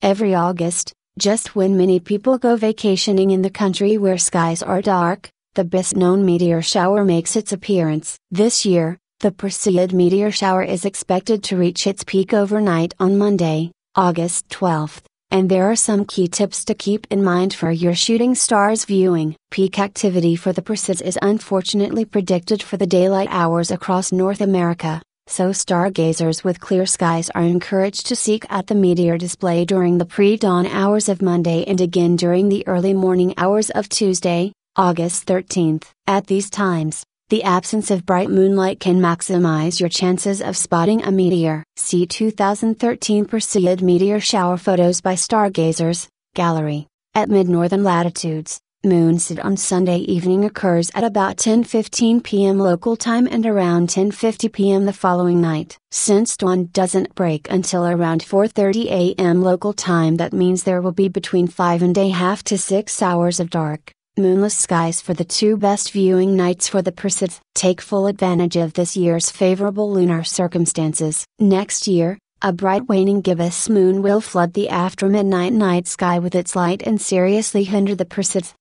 Every August, just when many people go vacationing in the country where skies are dark, the best-known meteor shower makes its appearance. This year, the Perseid meteor shower is expected to reach its peak overnight on Monday, August 12th, and there are some key tips to keep in mind for your shooting stars viewing. Peak activity for the Perseids is unfortunately predicted for the daylight hours across North America, so stargazers with clear skies are encouraged to seek out the meteor display during the pre-dawn hours of Monday and again during the early morning hours of Tuesday, August 13th. At these times, the absence of bright moonlight can maximize your chances of spotting a meteor. See 2013 Perseid Meteor Shower Photos by Stargazers, Gallery. At mid-northern latitudes, moonset on Sunday evening occurs at about 10:15 p.m. local time and around 10:50 p.m. the following night. Since dawn doesn't break until around 4:30 a.m. local time, that means there will be between 5.5 to 6 hours of dark, moonless skies for the two best viewing nights for the Perseids. Take full advantage of this year's favorable lunar circumstances. Next year, a bright waning gibbous moon will flood the after-midnight night sky with its light and seriously hinder the Perseids.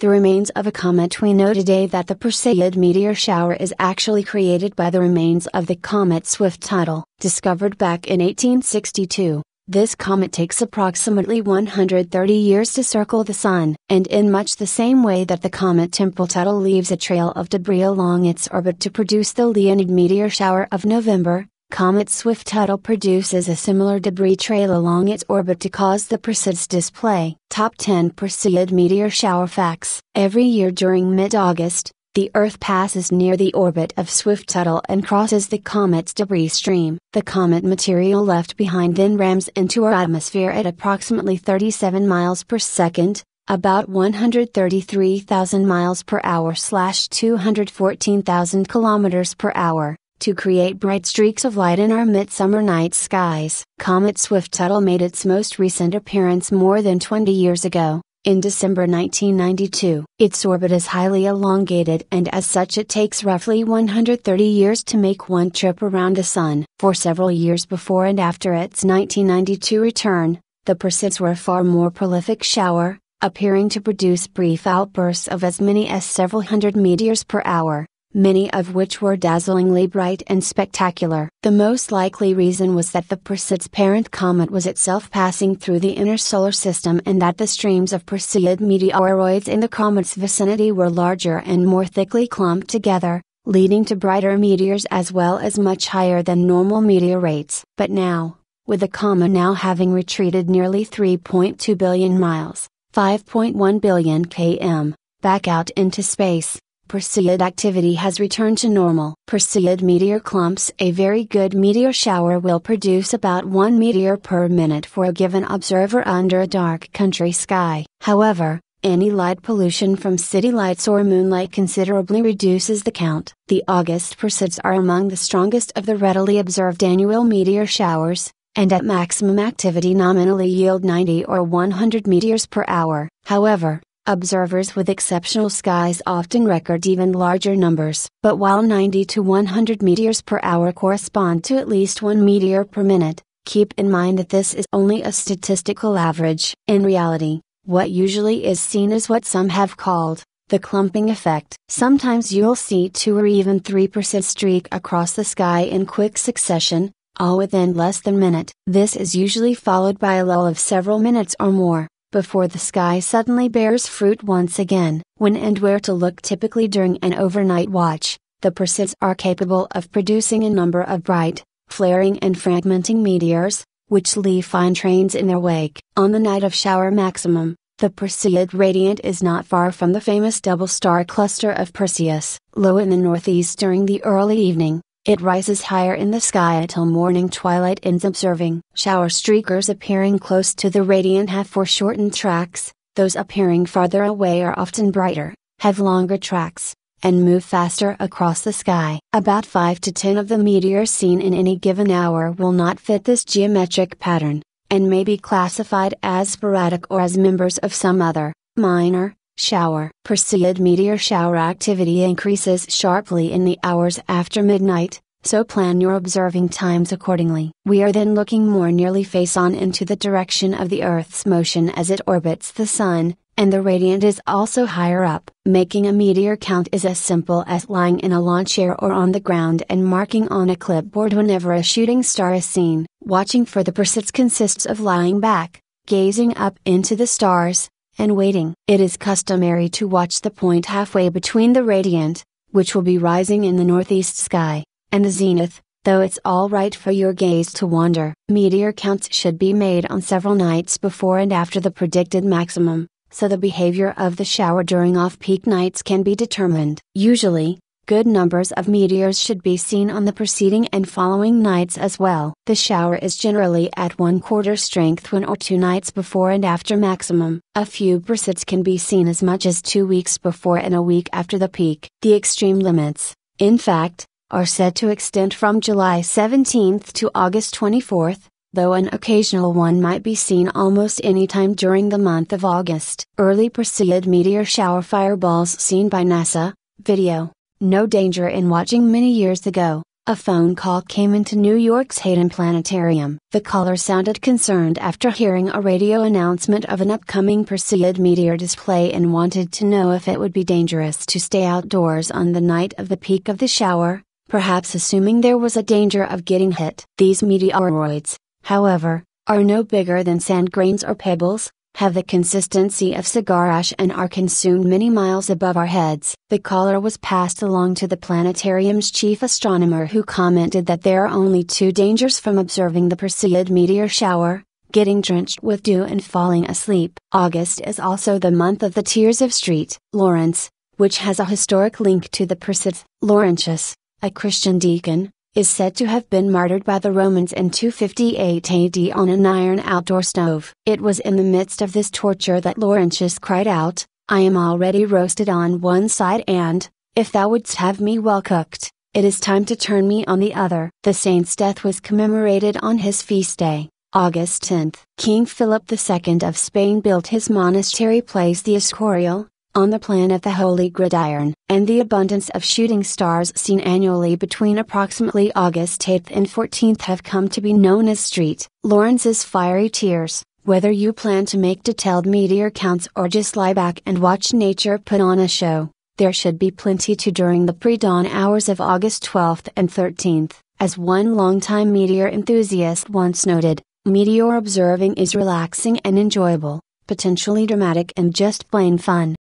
The remains of a comet. We know today that the Perseid meteor shower is actually created by the remains of the comet Swift-Tuttle, discovered back in 1862. This comet takes approximately 130 years to circle the Sun, and in much the same way that the comet Tempel-Tuttle leaves a trail of debris along its orbit to produce the Leonid meteor shower of November, comet Swift-Tuttle produces a similar debris trail along its orbit to cause the Perseids display. Top 10 Perseid meteor shower facts. Every year during mid-August, the Earth passes near the orbit of Swift-Tuttle and crosses the comet's debris stream. The comet material left behind then rams into our atmosphere at approximately 37 miles per second, about 133,000 miles per hour / 214,000 kilometers per hour, to create bright streaks of light in our midsummer night skies. Comet Swift-Tuttle made its most recent appearance more than 20 years ago, in December 1992. Its orbit is highly elongated, and as such it takes roughly 130 years to make one trip around the Sun. For several years before and after its 1992 return, the Perseids were a far more prolific shower, appearing to produce brief outbursts of as many as several hundred meteors per hour, many of which were dazzlingly bright and spectacular. The most likely reason was that the Perseid's parent comet was itself passing through the inner solar system, and that the streams of Perseid meteoroids in the comet's vicinity were larger and more thickly clumped together, leading to brighter meteors as well as much higher than normal meteor rates. But now, with the comet now having retreated nearly 3.2 billion miles, 5.1 billion km, back out into space, Perseid activity has returned to normal. Perseid meteor clumps. A very good meteor shower will produce about 1 meteor per minute for a given observer under a dark country sky. However, any light pollution from city lights or moonlight considerably reduces the count. The August Perseids are among the strongest of the readily observed annual meteor showers, and at maximum activity nominally yield 90 or 100 meteors per hour. However, observers with exceptional skies often record even larger numbers. But while 90 to 100 meteors per hour correspond to at least 1 meteor per minute, keep in mind that this is only a statistical average. In reality, what usually is seen is what some have called the clumping effect. Sometimes you'll see 2 or even 3% streak across the sky in quick succession, all within less than a minute. This is usually followed by a lull of several minutes or more, before the sky suddenly bears fruit once again. When and where to look. Typically during an overnight watch, the Perseids are capable of producing a number of bright, flaring and fragmenting meteors, which leave fine trains in their wake. On the night of shower maximum, the Perseid radiant is not far from the famous double star cluster of Perseus. Low in the northeast during the early evening, it rises higher in the sky until morning twilight ends. Observing shower streakers appearing close to the radiant have foreshortened tracks, those appearing farther away are often brighter, have longer tracks, and move faster across the sky. About 5 to 10 of the meteors seen in any given hour will not fit this geometric pattern, and may be classified as sporadic or as members of some other, minor, shower. Perseid meteor shower activity increases sharply in the hours after midnight, so plan your observing times accordingly. We are then looking more nearly face on into the direction of the Earth's motion as it orbits the Sun, and the radiant is also higher up. Making a meteor count is as simple as lying in a lawn chair or on the ground and marking on a clipboard whenever a shooting star is seen. Watching for the Perseids consists of lying back, gazing up into the stars, and waiting. It is customary to watch the point halfway between the radiant, which will be rising in the northeast sky, and the zenith, though it's alright for your gaze to wander. Meteor counts should be made on several nights before and after the predicted maximum, so the behavior of the shower during off-peak nights can be determined. Usually, good numbers of meteors should be seen on the preceding and following nights as well. The shower is generally at 1/4 strength 1 or 2 nights before and after maximum. A few Perseids can be seen as much as 2 weeks before and a week after the peak. The extreme limits, in fact, are said to extend from July 17th to August 24th, though an occasional one might be seen almost any time during the month of August. Early Perseid meteor shower fireballs seen by NASA. Video. No danger in watching. Many years ago, a phone call came into New York's Hayden Planetarium. The caller sounded concerned after hearing a radio announcement of an upcoming Perseid meteor display and wanted to know if it would be dangerous to stay outdoors on the night of the peak of the shower, perhaps assuming there was a danger of getting hit. These meteoroids, however, are no bigger than sand grains or pebbles, have the consistency of cigar ash and are consumed many miles above our heads. The caller was passed along to the planetarium's chief astronomer, who commented that there are only 2 dangers from observing the Perseid meteor shower: getting drenched with dew and falling asleep. August is also the month of the Tears of St. Lawrence, which has a historic link to the Perseids. Laurentius, a Christian deacon, is said to have been martyred by the Romans in 258 AD on an iron outdoor stove. It was in the midst of this torture that Laurentius cried out, "I am already roasted on one side and, if thou wouldst have me well cooked, it is time to turn me on the other." The saint's death was commemorated on his feast day, August 10th. King Philip II of Spain built his monastery place the Escorial, on the plan of the Holy Gridiron, and the abundance of shooting stars seen annually between approximately August 8th and 14th have come to be known as St. Lawrence's fiery tears. Whether you plan to make detailed meteor counts or just lie back and watch nature put on a show, there should be plenty to during the pre-dawn hours of August 12th and 13th. As one longtime meteor enthusiast once noted, meteor observing is relaxing and enjoyable, potentially dramatic and just plain fun.